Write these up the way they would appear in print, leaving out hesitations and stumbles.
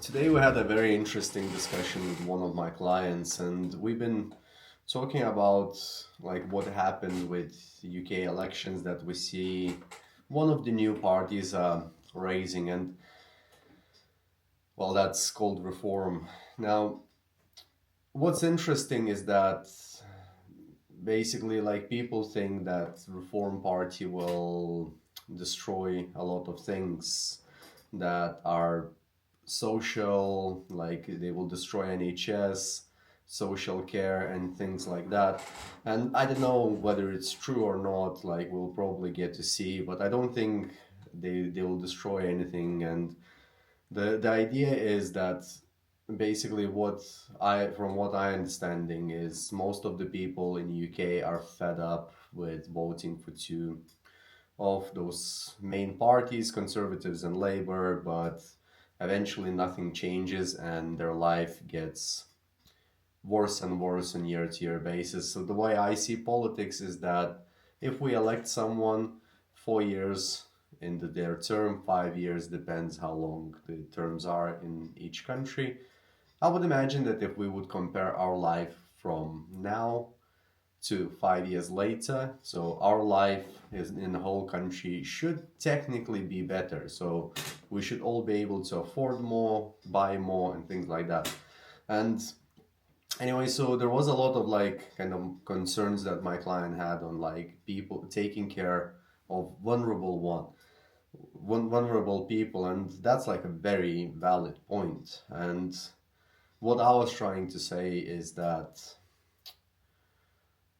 Today we had a very interesting discussion with one of my clients, and we've been talking about like what happened with UK elections that we see one of the new parties raising, and well, that's called Reform. Now, what's interesting is that basically, like people think that Reform Party will destroy a lot of things that are social, like they will destroy NHS, social care, and things like that. And I don't know whether it's true or not, like we'll probably get to see, but I don't think they will destroy anything. And the idea is that basically from what I understanding is most of the people in UK are fed up with voting for two of those main parties, Conservatives and Labour, but eventually nothing changes and their life gets worse and worse on year to year basis. So the way I see politics is that if we elect someone 4 years into their term, 5 years depends how long the terms are in each country. I would imagine that if we would compare our life from now to 5 years later. So our life is in the whole country should technically be better. So we should all be able to afford more, buy more, and things like that. And anyway, so there was a lot of like kind of concerns that my client had on like people taking care of vulnerable people, and that's like a very valid point. And what I was trying to say is that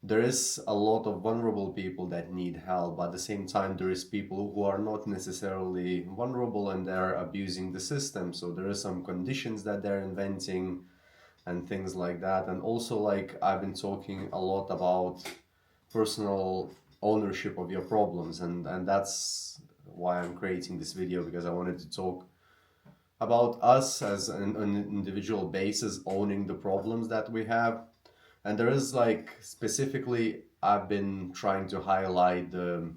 there is a lot of vulnerable people that need help, but at the same time there is people who are not necessarily vulnerable and they're abusing the system, so there are some conditions that they're inventing and things like that. And also, like, I've been talking a lot about personal ownership of your problems, and that's why I'm creating this video, because I wanted to talk about us as an individual basis owning the problems that we have. And there is like specifically, I've been trying to highlight the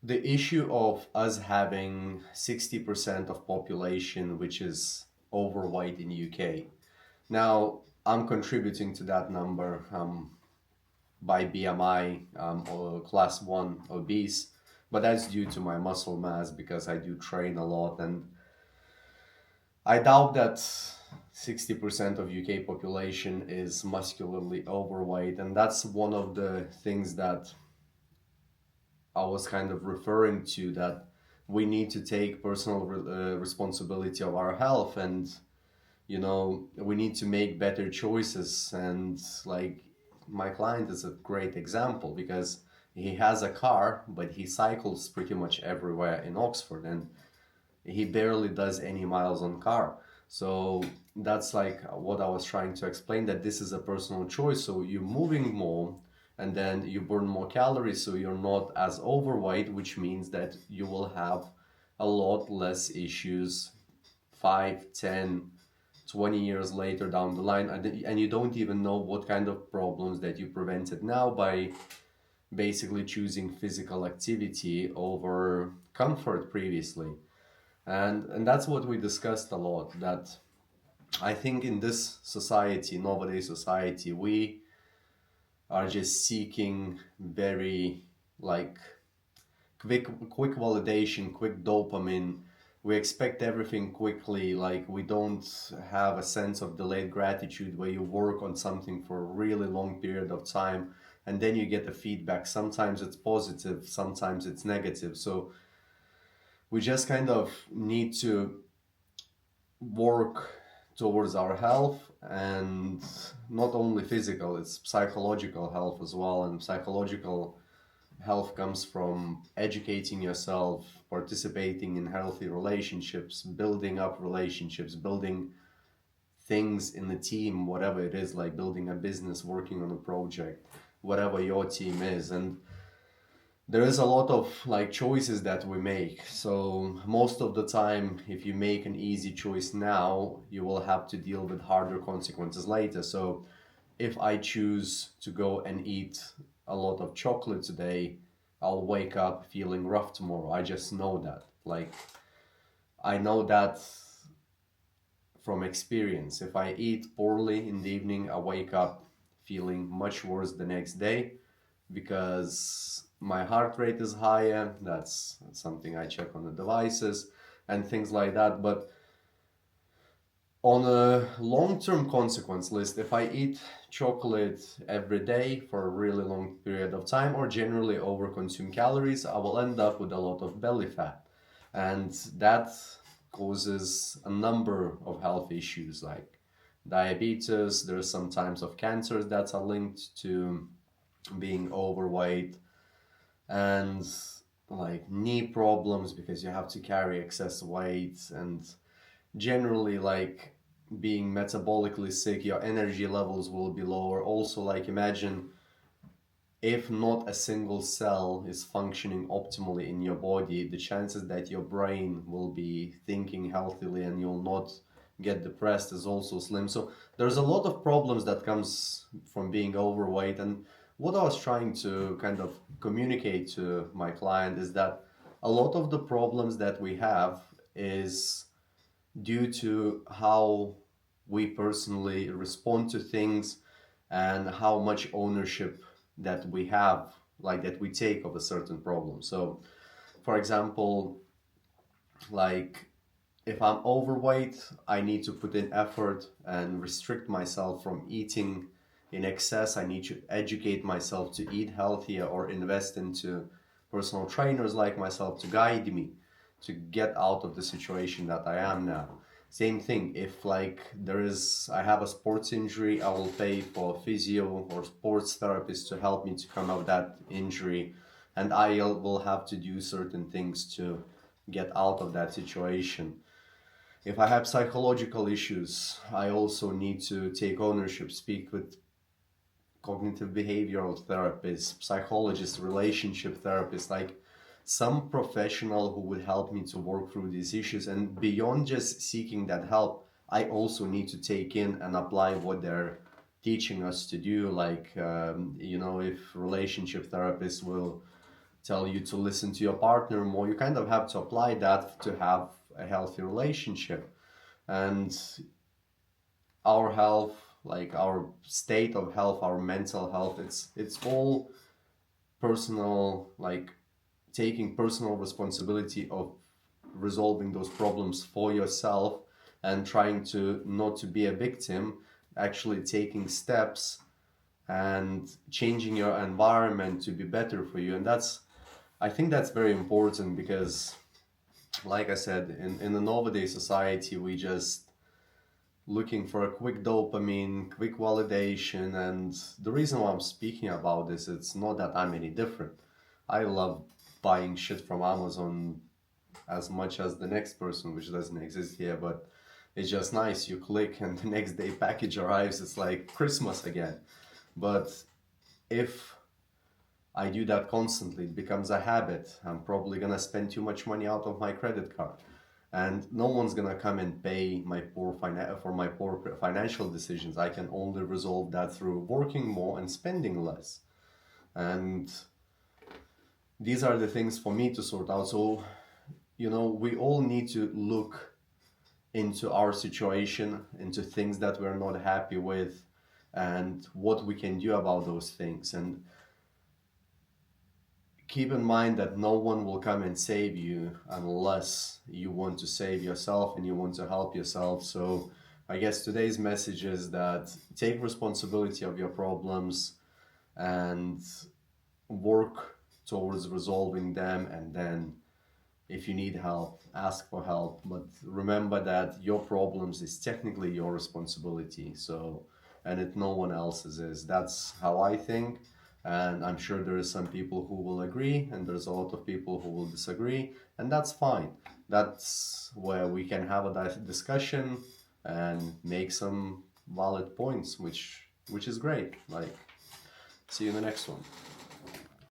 issue of us having 60% of population which is overweight in UK. Now, I'm contributing to that number by BMI or class 1 obese, but that's due to my muscle mass because I do train a lot, and I doubt that 60% of UK population is muscularly overweight, and that's one of the things that I was kind of referring to, that we need to take personal responsibility of our health, and we need to make better choices. And like my client is a great example because he has a car but he cycles pretty much everywhere in Oxford, and he barely does any miles on car. So that's like what I was trying to explain, that this is a personal choice. So you're moving more and then you burn more calories, so you're not as overweight, which means that you will have a lot less issues 5, 10, 20 years later down the line, and you don't even know what kind of problems that you prevented now by basically choosing physical activity over comfort previously. And that's what we discussed a lot, that I think in this society, nowadays society, we are just seeking very like quick validation, quick dopamine. We expect everything quickly, like we don't have a sense of delayed gratitude where you work on something for a really long period of time and then you get the feedback. Sometimes it's positive, sometimes it's negative. So we just kind of need to work towards our health, and not only physical, it's psychological health as well. And psychological health comes from educating yourself, participating in healthy relationships, building up relationships, building things in the team, whatever it is, like building a business, working on a project, whatever your team is. And there is a lot of like choices that we make. So most of the time, if you make an easy choice now, you will have to deal with harder consequences later. So if I choose to go and eat a lot of chocolate today, I'll wake up feeling rough tomorrow. I just know that. Like I know that from experience. If I eat poorly in the evening, I wake up feeling much worse the next day because my heart rate is higher. That's something I check on the devices and things like that. But on a long-term consequence list, if I eat chocolate every day for a really long period of time or generally overconsume calories, I will end up with a lot of belly fat. And that causes a number of health issues like diabetes. There's some types of cancers that are linked to being overweight, and like knee problems because you have to carry excess weight, and generally like being metabolically sick, your energy levels will be lower. Also, like imagine if not a single cell is functioning optimally in your body, the chances that your brain will be thinking healthily and you'll not get depressed is also slim. So there's a lot of problems that comes from being overweight. And what I was trying to kind of communicate to my client is that a lot of the problems that we have is due to how we personally respond to things and how much ownership that we have, like that we take of a certain problem. So, for example, like if I'm overweight, I need to put in effort and restrict myself from eating in excess. I need to educate myself to eat healthier or invest into personal trainers like myself to guide me to get out of the situation that I am now. Same thing, if like I have a sports injury, I will pay for a physio or sports therapist to help me to come out of that injury, and I will have to do certain things to get out of that situation. If I have psychological issues, I also need to take ownership, speak with cognitive behavioral therapists, psychologists, relationship therapists, like some professional who would help me to work through these issues. And beyond just seeking that help, I also need to take in and apply what they're teaching us to do. Like, if relationship therapists will tell you to listen to your partner more, you kind of have to apply that to have a healthy relationship. And our health, like our state of health, our mental health, it's all personal, like taking personal responsibility of resolving those problems for yourself and trying to not to be a victim, actually taking steps and changing your environment to be better for you. And that's, I think that's very important because like I said, in the nowadays society, we just looking for a quick dopamine, quick validation. And the reason why I'm speaking about this, it's not that I'm any different. I love buying shit from Amazon as much as the next person, which doesn't exist here, but it's just nice. You click and the next day package arrives. It's like Christmas again. But if I do that constantly, it becomes a habit. I'm probably gonna spend too much money out of my credit card, and no one's gonna come and pay for my poor financial decisions. I can only resolve that through working more and spending less. And these are the things for me to sort out. So, we all need to look into our situation, into things that we're not happy with, and what we can do about those things. And keep in mind that no one will come and save you unless you want to save yourself and you want to help yourself. So I guess today's message is that take responsibility of your problems and work towards resolving them. And then if you need help, ask for help. But remember that your problems is technically your responsibility. So, and it no one else's is. That's how I think. And I'm sure there is some people who will agree, and there's a lot of people who will disagree, and that's fine. That's where we can have a discussion and make some valid points, which is great. Like, see you in the next one.